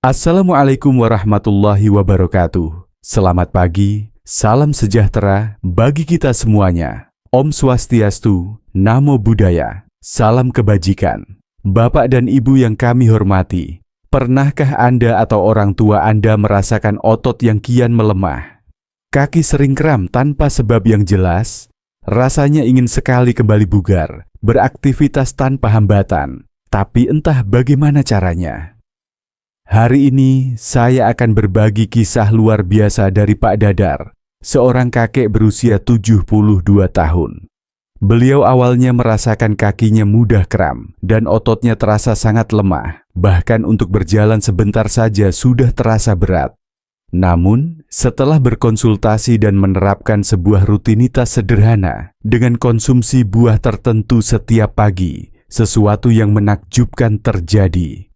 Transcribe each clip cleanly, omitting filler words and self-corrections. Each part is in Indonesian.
Assalamualaikum warahmatullahi wabarakatuh. Selamat pagi, salam sejahtera bagi kita semuanya. Om Swastiastu, Namo Buddhaya, salam kebajikan. Bapak dan Ibu yang kami hormati, pernahkah Anda atau orang tua Anda merasakan otot yang kian melemah? Kaki sering kram tanpa sebab yang jelas? Rasanya ingin sekali kembali bugar, beraktivitas tanpa hambatan, tapi entah bagaimana caranya. Hari ini saya akan berbagi kisah luar biasa dari Pak Dadar, seorang kakek berusia 72 tahun. Beliau awalnya merasakan kakinya mudah kram dan ototnya terasa sangat lemah, bahkan untuk berjalan sebentar saja sudah terasa berat. Namun, setelah berkonsultasi dan menerapkan sebuah rutinitas sederhana dengan konsumsi buah tertentu setiap pagi, sesuatu yang menakjubkan terjadi.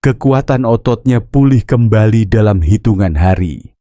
Kekuatan ototnya pulih kembali dalam hitungan hari.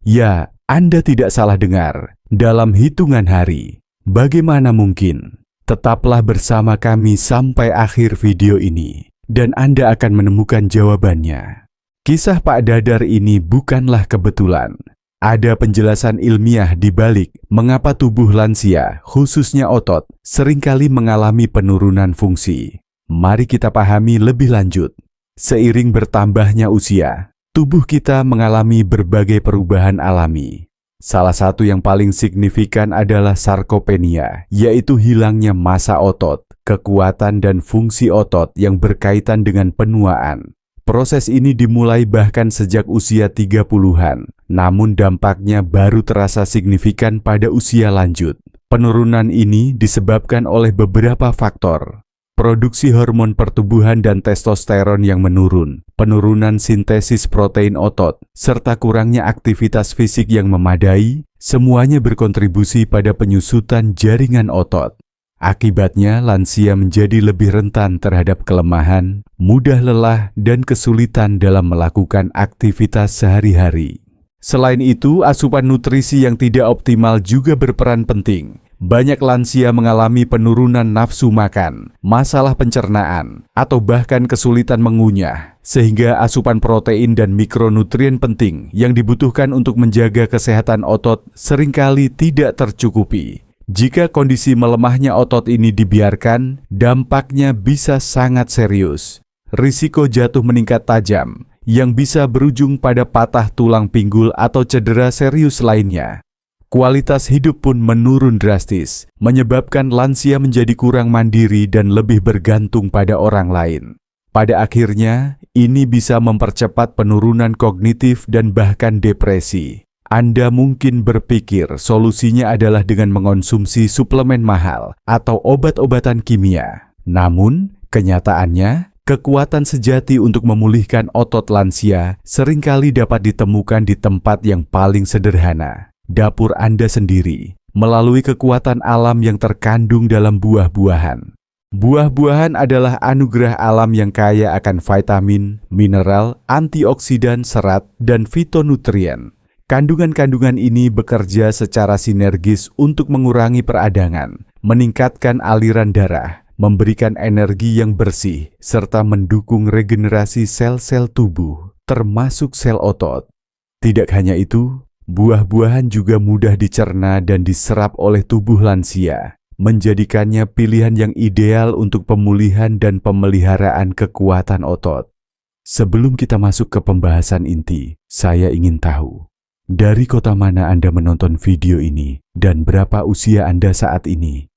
Ya, Anda tidak salah dengar, dalam hitungan hari. Bagaimana mungkin? Tetaplah bersama kami sampai akhir video ini, dan Anda akan menemukan jawabannya. Kisah Pak Dadar ini bukanlah kebetulan. Ada penjelasan ilmiah di balik mengapa tubuh lansia, khususnya otot, seringkali mengalami penurunan fungsi. Mari kita pahami lebih lanjut. Seiring bertambahnya usia, tubuh kita mengalami berbagai perubahan alami. Salah satu yang paling signifikan adalah sarkopenia, yaitu hilangnya massa otot, kekuatan dan fungsi otot yang berkaitan dengan penuaan. Proses ini dimulai bahkan sejak usia 30-an, namun dampaknya baru terasa signifikan pada usia lanjut. Penurunan ini disebabkan oleh beberapa faktor. Produksi hormon pertumbuhan dan testosteron yang menurun, penurunan sintesis protein otot, serta kurangnya aktivitas fisik yang memadai, semuanya berkontribusi pada penyusutan jaringan otot. Akibatnya, lansia menjadi lebih rentan terhadap kelemahan, mudah lelah, dan kesulitan dalam melakukan aktivitas sehari-hari. Selain itu, asupan nutrisi yang tidak optimal juga berperan penting. Banyak lansia mengalami penurunan nafsu makan, masalah pencernaan, atau bahkan kesulitan mengunyah, sehingga asupan protein dan mikronutrien penting yang dibutuhkan untuk menjaga kesehatan otot seringkali tidak tercukupi. Jika kondisi melemahnya otot ini dibiarkan, dampaknya bisa sangat serius. Risiko jatuh meningkat tajam, yang bisa berujung pada patah tulang pinggul atau cedera serius lainnya. Kualitas hidup pun menurun drastis, menyebabkan lansia menjadi kurang mandiri dan lebih bergantung pada orang lain. Pada akhirnya, ini bisa mempercepat penurunan kognitif dan bahkan depresi. Anda mungkin berpikir solusinya adalah dengan mengonsumsi suplemen mahal atau obat-obatan kimia. Namun, kenyataannya, kekuatan sejati untuk memulihkan otot lansia seringkali dapat ditemukan di tempat yang paling sederhana, dapur Anda sendiri, melalui kekuatan alam yang terkandung dalam buah-buahan. Buah-buahan adalah anugerah alam yang kaya akan vitamin, mineral, antioksidan, serat, dan fitonutrien. Kandungan-kandungan ini bekerja secara sinergis untuk mengurangi peradangan, meningkatkan aliran darah, memberikan energi yang bersih, serta mendukung regenerasi sel-sel tubuh, termasuk sel otot. Tidak hanya itu, buah-buahan juga mudah dicerna dan diserap oleh tubuh lansia, menjadikannya pilihan yang ideal untuk pemulihan dan pemeliharaan kekuatan otot. Sebelum kita masuk ke pembahasan inti, saya ingin tahu, dari kota mana Anda menonton video ini dan berapa usia Anda saat ini?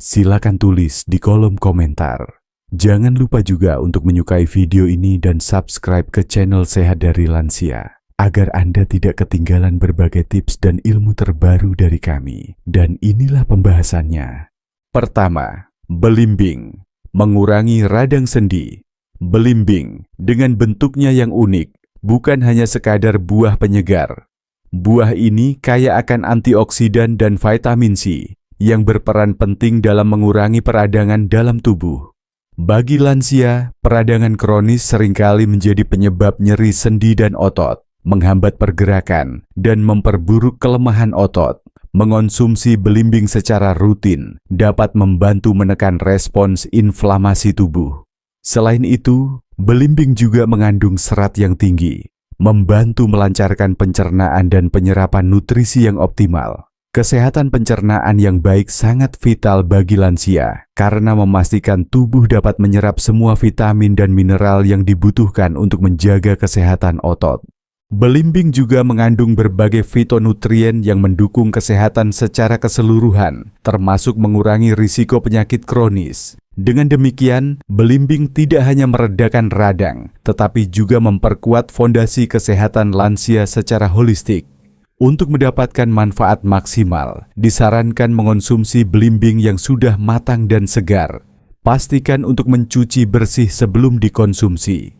Silakan tulis di kolom komentar. Jangan lupa juga untuk menyukai video ini dan subscribe ke channel Sehat dari Lansia, agar Anda tidak ketinggalan berbagai tips dan ilmu terbaru dari kami. Dan inilah pembahasannya. Pertama, belimbing, mengurangi radang sendi. Belimbing, dengan bentuknya yang unik, bukan hanya sekadar buah penyegar. Buah ini kaya akan antioksidan dan vitamin C yang berperan penting dalam mengurangi peradangan dalam tubuh. Bagi lansia, peradangan kronis seringkali menjadi penyebab nyeri sendi dan otot, menghambat pergerakan, dan memperburuk kelemahan otot. Mengonsumsi belimbing secara rutin dapat membantu menekan respons inflamasi tubuh. Selain itu, Belimbing juga mengandung serat yang tinggi, membantu melancarkan pencernaan dan penyerapan nutrisi yang optimal. Kesehatan pencernaan yang baik sangat vital bagi lansia karena memastikan tubuh dapat menyerap semua vitamin dan mineral yang dibutuhkan untuk menjaga kesehatan otot. Belimbing juga mengandung berbagai fitonutrien yang mendukung kesehatan secara keseluruhan, termasuk mengurangi risiko penyakit kronis. Dengan demikian, belimbing tidak hanya meredakan radang, tetapi juga memperkuat fondasi kesehatan lansia secara holistik. Untuk mendapatkan manfaat maksimal, disarankan mengonsumsi belimbing yang sudah matang dan segar. Pastikan untuk mencuci bersih sebelum dikonsumsi.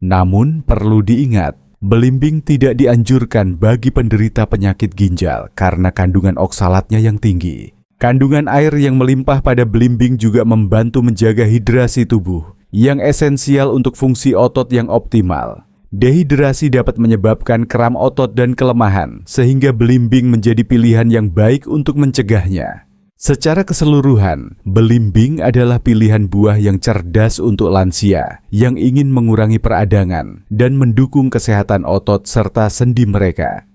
Namun, perlu diingat, belimbing tidak dianjurkan bagi penderita penyakit ginjal karena kandungan oksalatnya yang tinggi. Kandungan air yang melimpah pada belimbing juga membantu menjaga hidrasi tubuh, yang esensial untuk fungsi otot yang optimal. Dehidrasi dapat menyebabkan kram otot dan kelemahan, sehingga belimbing menjadi pilihan yang baik untuk mencegahnya. Secara keseluruhan, belimbing adalah pilihan buah yang cerdas untuk lansia yang ingin mengurangi peradangan dan mendukung kesehatan otot serta sendi mereka.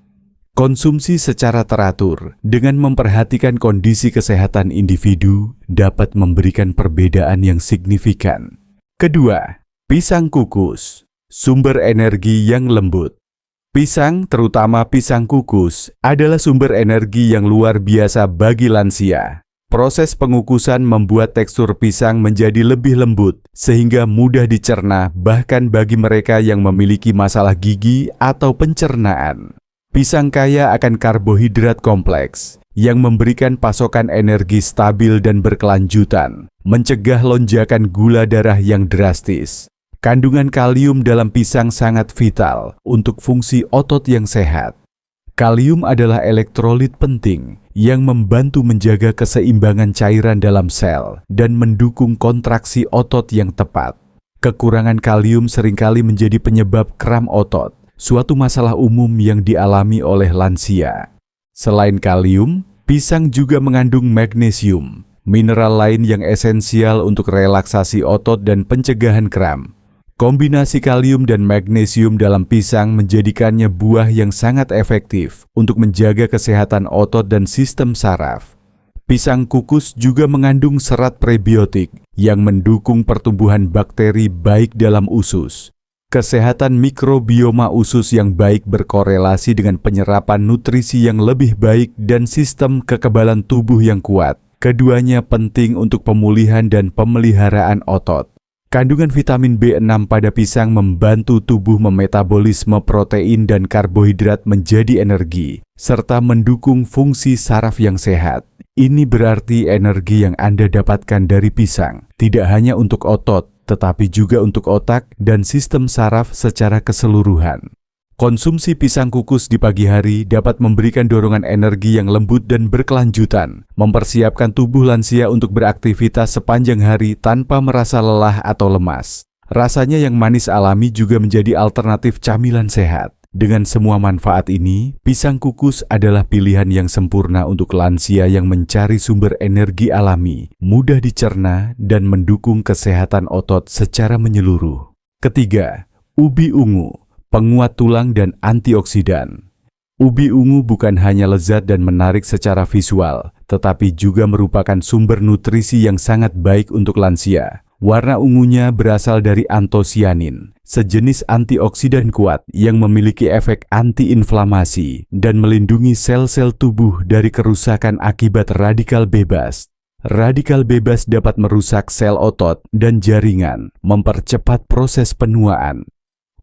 Konsumsi secara teratur dengan memperhatikan kondisi kesehatan individu dapat memberikan perbedaan yang signifikan. Kedua, pisang kukus. Sumber energi yang lembut. Pisang, terutama pisang kukus, adalah sumber energi yang luar biasa bagi lansia. Proses pengukusan membuat tekstur pisang menjadi lebih lembut, sehingga mudah dicerna bahkan bagi mereka yang memiliki masalah gigi atau pencernaan. Pisang kaya akan karbohidrat kompleks, yang memberikan pasokan energi stabil dan berkelanjutan, mencegah lonjakan gula darah yang drastis. Kandungan kalium dalam pisang sangat vital untuk fungsi otot yang sehat. Kalium adalah elektrolit penting yang membantu menjaga keseimbangan cairan dalam sel dan mendukung kontraksi otot yang tepat. Kekurangan kalium seringkali menjadi penyebab kram otot, suatu masalah umum yang dialami oleh lansia. Selain kalium, pisang juga mengandung magnesium, mineral lain yang esensial untuk relaksasi otot dan pencegahan kram. Kombinasi kalium dan magnesium dalam pisang menjadikannya buah yang sangat efektif untuk menjaga kesehatan otot dan sistem saraf. Pisang kukus juga mengandung serat prebiotik yang mendukung pertumbuhan bakteri baik dalam usus. Kesehatan mikrobioma usus yang baik berkorelasi dengan penyerapan nutrisi yang lebih baik dan sistem kekebalan tubuh yang kuat. Keduanya penting untuk pemulihan dan pemeliharaan otot. Kandungan vitamin B6 pada pisang membantu tubuh memetabolisme protein dan karbohidrat menjadi energi, serta mendukung fungsi saraf yang sehat. Ini berarti energi yang Anda dapatkan dari pisang tidak hanya untuk otot, tetapi juga untuk otak dan sistem saraf secara keseluruhan. Konsumsi pisang kukus di pagi hari dapat memberikan dorongan energi yang lembut dan berkelanjutan, mempersiapkan tubuh lansia untuk beraktivitas sepanjang hari tanpa merasa lelah atau lemas. Rasanya yang manis alami juga menjadi alternatif camilan sehat. Dengan semua manfaat ini, pisang kukus adalah pilihan yang sempurna untuk lansia yang mencari sumber energi alami, mudah dicerna, dan mendukung kesehatan otot secara menyeluruh. Ketiga, ubi ungu. Penguat tulang dan antioksidan. Ubi ungu bukan hanya lezat dan menarik secara visual, tetapi juga merupakan sumber nutrisi yang sangat baik untuk lansia. Warna ungunya berasal dari antosianin, sejenis antioksidan kuat yang memiliki efek antiinflamasi dan melindungi sel-sel tubuh dari kerusakan akibat radikal bebas. Radikal bebas dapat merusak sel otot dan jaringan, mempercepat proses penuaan.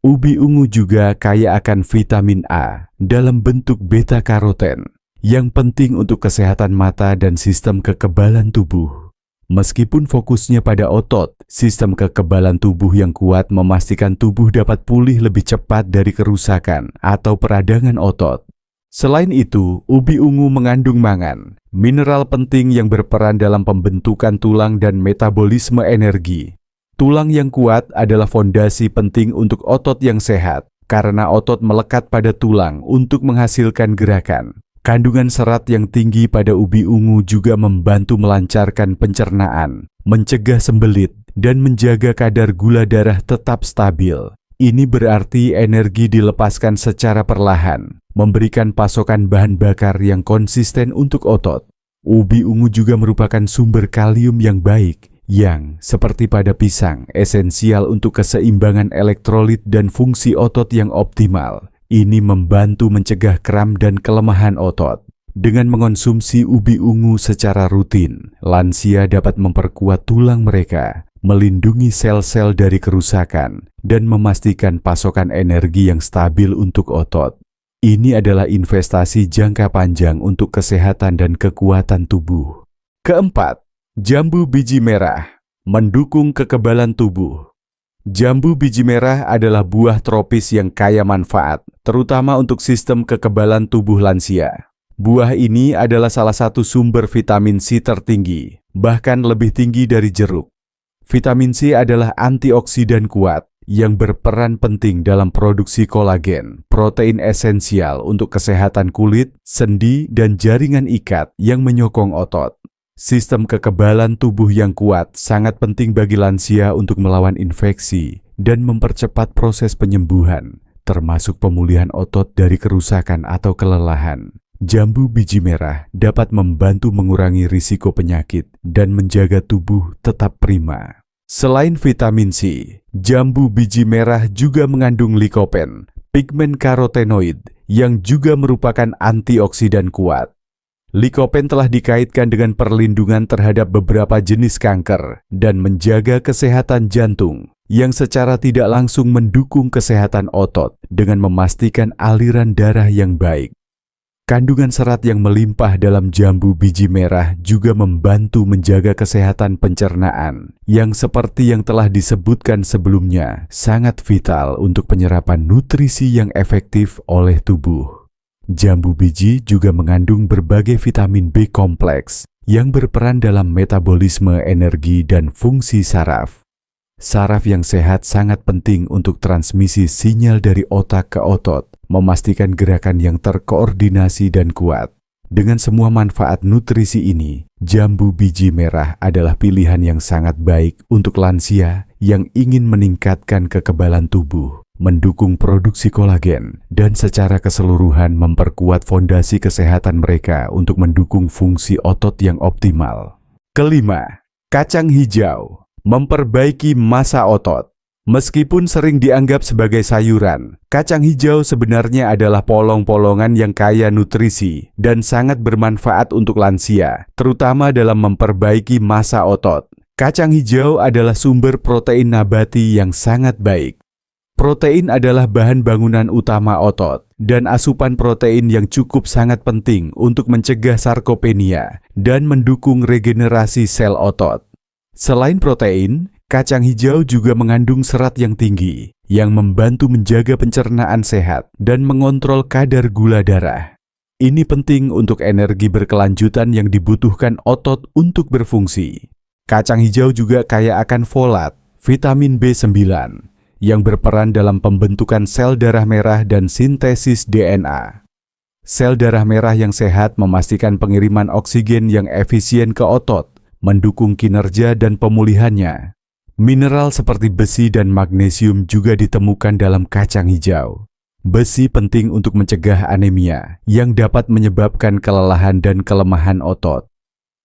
Ubi ungu juga kaya akan vitamin A dalam bentuk beta-karoten yang penting untuk kesehatan mata dan sistem kekebalan tubuh. Meskipun fokusnya pada otot, sistem kekebalan tubuh yang kuat memastikan tubuh dapat pulih lebih cepat dari kerusakan atau peradangan otot. Selain itu, ubi ungu mengandung mangan, mineral penting yang berperan dalam pembentukan tulang dan metabolisme energi. Tulang yang kuat adalah fondasi penting untuk otot yang sehat, karena otot melekat pada tulang untuk menghasilkan gerakan. Kandungan serat yang tinggi pada ubi ungu juga membantu melancarkan pencernaan, mencegah sembelit, dan menjaga kadar gula darah tetap stabil. Ini berarti energi dilepaskan secara perlahan, memberikan pasokan bahan bakar yang konsisten untuk otot. Ubi ungu juga merupakan sumber kalium yang baik, yang, seperti pada pisang, esensial untuk keseimbangan elektrolit dan fungsi otot yang optimal. Ini membantu mencegah kram dan kelemahan otot. Dengan mengonsumsi ubi ungu secara rutin, lansia dapat memperkuat tulang mereka, melindungi sel-sel dari kerusakan, dan memastikan pasokan energi yang stabil untuk otot. Ini adalah investasi jangka panjang untuk kesehatan dan kekuatan tubuh. Keempat, jambu biji merah mendukung kekebalan tubuh. Jambu biji merah adalah buah tropis yang kaya manfaat, terutama untuk sistem kekebalan tubuh lansia. Buah ini adalah salah satu sumber vitamin C tertinggi, bahkan lebih tinggi dari jeruk. Vitamin C adalah antioksidan kuat yang berperan penting dalam produksi kolagen, protein esensial untuk kesehatan kulit, sendi, dan jaringan ikat yang menyokong otot. Sistem kekebalan tubuh yang kuat sangat penting bagi lansia untuk melawan infeksi dan mempercepat proses penyembuhan, termasuk pemulihan otot dari kerusakan atau kelelahan. Jambu biji merah dapat membantu mengurangi risiko penyakit dan menjaga tubuh tetap prima. Selain vitamin C, jambu biji merah juga mengandung likopen, pigmen karotenoid, yang juga merupakan antioksidan kuat. Likopen telah dikaitkan dengan perlindungan terhadap beberapa jenis kanker dan menjaga kesehatan jantung, yang secara tidak langsung mendukung kesehatan otot dengan memastikan aliran darah yang baik. Kandungan serat yang melimpah dalam jambu biji merah juga membantu menjaga kesehatan pencernaan, yang seperti yang telah disebutkan sebelumnya, sangat vital untuk penyerapan nutrisi yang efektif oleh tubuh. Jambu biji juga mengandung berbagai vitamin B kompleks yang berperan dalam metabolisme energi dan fungsi saraf. Saraf yang sehat sangat penting untuk transmisi sinyal dari otak ke otot, memastikan gerakan yang terkoordinasi dan kuat. Dengan semua manfaat nutrisi ini, jambu biji merah adalah pilihan yang sangat baik untuk lansia yang ingin meningkatkan kekebalan tubuh, mendukung produksi kolagen, dan secara keseluruhan memperkuat fondasi kesehatan mereka untuk mendukung fungsi otot yang optimal. Kelima, kacang hijau memperbaiki massa otot. Meskipun sering dianggap sebagai sayuran, kacang hijau sebenarnya adalah polong-polongan yang kaya nutrisi dan sangat bermanfaat untuk lansia, terutama dalam memperbaiki massa otot. Kacang hijau adalah sumber protein nabati yang sangat baik. Protein adalah bahan bangunan utama otot, dan asupan protein yang cukup sangat penting untuk mencegah sarkopenia dan mendukung regenerasi sel otot. Selain protein, kacang hijau juga mengandung serat yang tinggi, yang membantu menjaga pencernaan sehat dan mengontrol kadar gula darah. Ini penting untuk energi berkelanjutan yang dibutuhkan otot untuk berfungsi. Kacang hijau juga kaya akan folat, vitamin B9, yang berperan dalam pembentukan sel darah merah dan sintesis DNA. Sel darah merah yang sehat memastikan pengiriman oksigen yang efisien ke otot, mendukung kinerja dan pemulihannya. Mineral seperti besi dan magnesium juga ditemukan dalam kacang hijau. Besi penting untuk mencegah anemia yang dapat menyebabkan kelelahan dan kelemahan otot.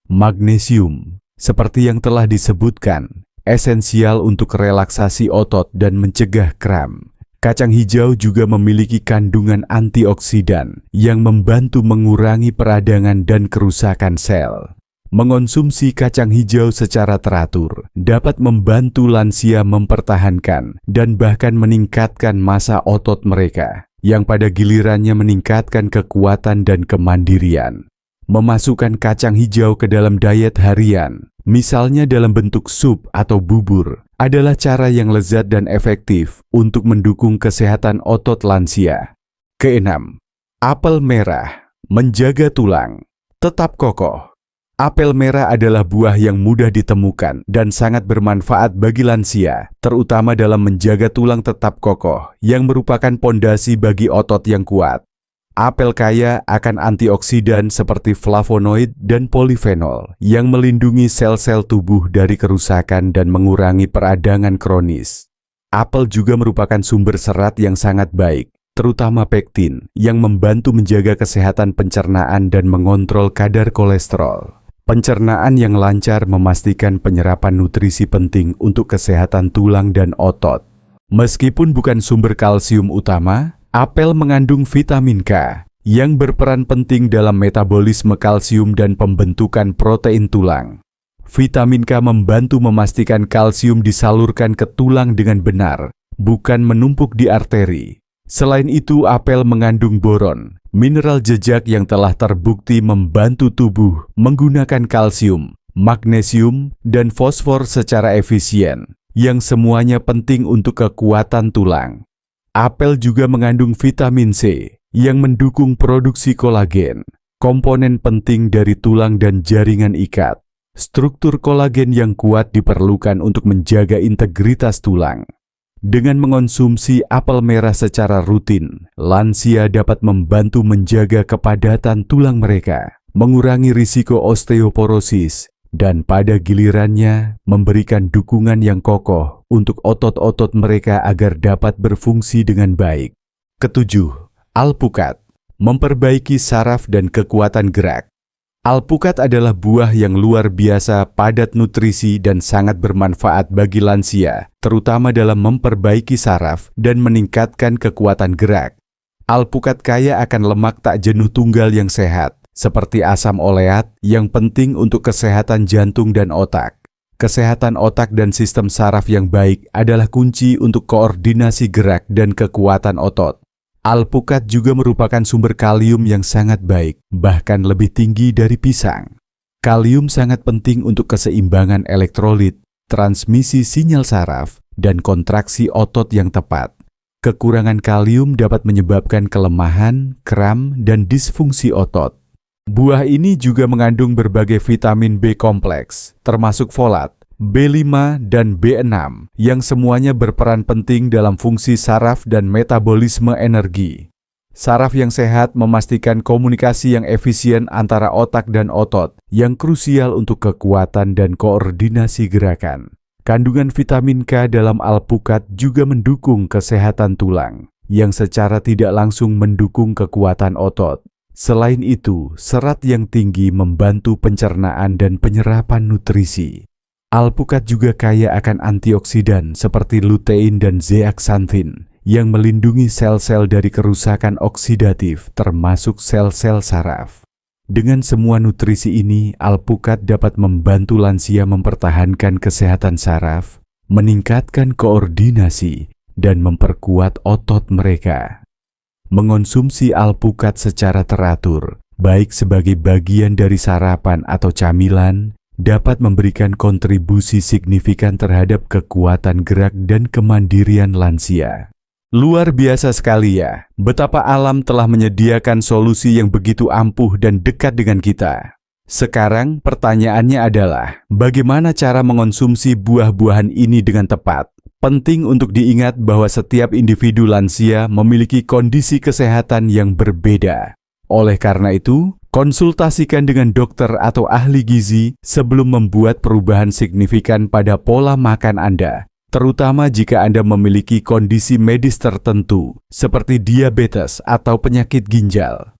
Magnesium, seperti yang telah disebutkan, esensial untuk relaksasi otot dan mencegah kram. Kacang hijau juga memiliki kandungan antioksidan yang membantu mengurangi peradangan dan kerusakan sel. Mengonsumsi kacang hijau secara teratur dapat membantu lansia mempertahankan dan bahkan meningkatkan massa otot mereka, yang pada gilirannya meningkatkan kekuatan dan kemandirian. Memasukkan kacang hijau ke dalam diet harian, misalnya dalam bentuk sup atau bubur, adalah cara yang lezat dan efektif untuk mendukung kesehatan otot lansia. Keenam, apel merah menjaga tulang tetap kokoh. Apel merah adalah buah yang mudah ditemukan dan sangat bermanfaat bagi lansia, terutama dalam menjaga tulang tetap kokoh, yang merupakan pondasi bagi otot yang kuat. Apel kaya akan antioksidan seperti flavonoid dan polifenol yang melindungi sel-sel tubuh dari kerusakan dan mengurangi peradangan kronis. Apel juga merupakan sumber serat yang sangat baik, terutama pektin, yang membantu menjaga kesehatan pencernaan dan mengontrol kadar kolesterol. Pencernaan yang lancar memastikan penyerapan nutrisi penting untuk kesehatan tulang dan otot. Meskipun bukan sumber kalsium utama, apel mengandung vitamin K yang berperan penting dalam metabolisme kalsium dan pembentukan protein tulang. Vitamin K membantu memastikan kalsium disalurkan ke tulang dengan benar, bukan menumpuk di arteri. Selain itu, apel mengandung boron, mineral jejak yang telah terbukti membantu tubuh menggunakan kalsium, magnesium, dan fosfor secara efisien, yang semuanya penting untuk kekuatan tulang. Apel juga mengandung vitamin C yang mendukung produksi kolagen, komponen penting dari tulang dan jaringan ikat. Struktur kolagen yang kuat diperlukan untuk menjaga integritas tulang. Dengan mengonsumsi apel merah secara rutin, lansia dapat membantu menjaga kepadatan tulang mereka, mengurangi risiko osteoporosis, dan pada gilirannya memberikan dukungan yang kokoh untuk otot-otot mereka agar dapat berfungsi dengan baik. Ketujuh, alpukat, memperbaiki saraf dan kekuatan gerak. Alpukat adalah buah yang luar biasa padat nutrisi dan sangat bermanfaat bagi lansia, terutama dalam memperbaiki saraf dan meningkatkan kekuatan gerak. Alpukat kaya akan lemak tak jenuh tunggal yang sehat, seperti asam oleat yang penting untuk kesehatan jantung dan otak. Kesehatan otak dan sistem saraf yang baik adalah kunci untuk koordinasi gerak dan kekuatan otot. Alpukat juga merupakan sumber kalium yang sangat baik, bahkan lebih tinggi dari pisang. Kalium sangat penting untuk keseimbangan elektrolit, transmisi sinyal saraf, dan kontraksi otot yang tepat. Kekurangan kalium dapat menyebabkan kelemahan, kram, dan disfungsi otot. Buah ini juga mengandung berbagai vitamin B kompleks, termasuk folat, B5 dan B6, yang semuanya berperan penting dalam fungsi saraf dan metabolisme energi. Saraf yang sehat memastikan komunikasi yang efisien antara otak dan otot, yang krusial untuk kekuatan dan koordinasi gerakan. Kandungan vitamin K dalam alpukat juga mendukung kesehatan tulang, yang secara tidak langsung mendukung kekuatan otot. Selain itu, serat yang tinggi membantu pencernaan dan penyerapan nutrisi. Alpukat juga kaya akan antioksidan seperti lutein dan zeaxanthin yang melindungi sel-sel dari kerusakan oksidatif termasuk sel-sel saraf. Dengan semua nutrisi ini, alpukat dapat membantu lansia mempertahankan kesehatan saraf, meningkatkan koordinasi, dan memperkuat otot mereka. Mengonsumsi alpukat secara teratur, baik sebagai bagian dari sarapan atau camilan, dapat memberikan kontribusi signifikan terhadap kekuatan gerak dan kemandirian lansia. Luar biasa sekali ya, betapa alam telah menyediakan solusi yang begitu ampuh dan dekat dengan kita. Sekarang pertanyaannya adalah, bagaimana cara mengonsumsi buah-buahan ini dengan tepat? Penting untuk diingat bahwa setiap individu lansia memiliki kondisi kesehatan yang berbeda. Oleh karena itu, konsultasikan dengan dokter atau ahli gizi sebelum membuat perubahan signifikan pada pola makan Anda, terutama jika Anda memiliki kondisi medis tertentu, seperti diabetes atau penyakit ginjal.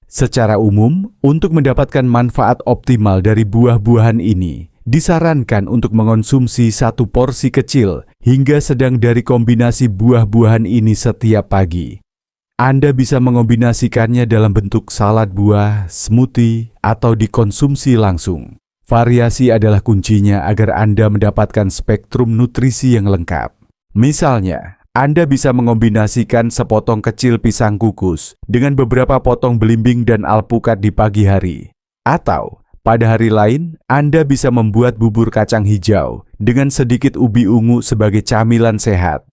Secara umum, untuk mendapatkan manfaat optimal dari buah-buahan ini, disarankan untuk mengonsumsi satu porsi kecil hingga sedang dari kombinasi buah-buahan ini setiap pagi. Anda bisa mengombinasikannya dalam bentuk salad buah, smoothie, atau dikonsumsi langsung. Variasi adalah kuncinya agar Anda mendapatkan spektrum nutrisi yang lengkap. Misalnya, Anda bisa mengombinasikan sepotong kecil pisang kukus dengan beberapa potong belimbing dan alpukat di pagi hari. Atau, pada hari lain, Anda bisa membuat bubur kacang hijau dengan sedikit ubi ungu sebagai camilan sehat.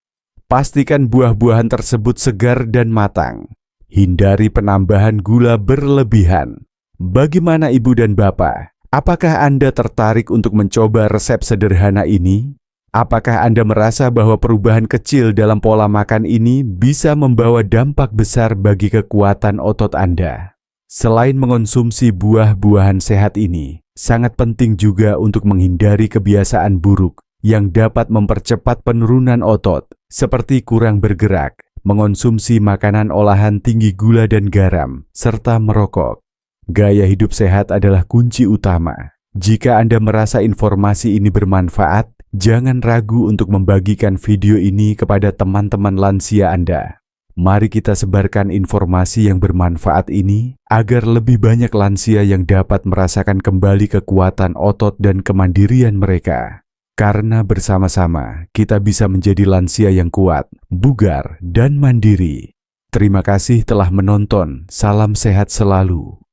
Pastikan buah-buahan tersebut segar dan matang. Hindari penambahan gula berlebihan. Bagaimana Ibu dan Bapak? Apakah Anda tertarik untuk mencoba resep sederhana ini? Apakah Anda merasa bahwa perubahan kecil dalam pola makan ini bisa membawa dampak besar bagi kekuatan otot Anda? Selain mengonsumsi buah-buahan sehat ini, sangat penting juga untuk menghindari kebiasaan buruk yang dapat mempercepat penurunan otot, seperti kurang bergerak, mengonsumsi makanan olahan tinggi gula dan garam, serta merokok. Gaya hidup sehat adalah kunci utama. Jika Anda merasa informasi ini bermanfaat, jangan ragu untuk membagikan video ini kepada teman-teman lansia Anda. Mari kita sebarkan informasi yang bermanfaat ini agar lebih banyak lansia yang dapat merasakan kembali kekuatan otot dan kemandirian mereka. Karena bersama-sama kita bisa menjadi lansia yang kuat, bugar, dan mandiri. Terima kasih telah menonton. Salam sehat selalu.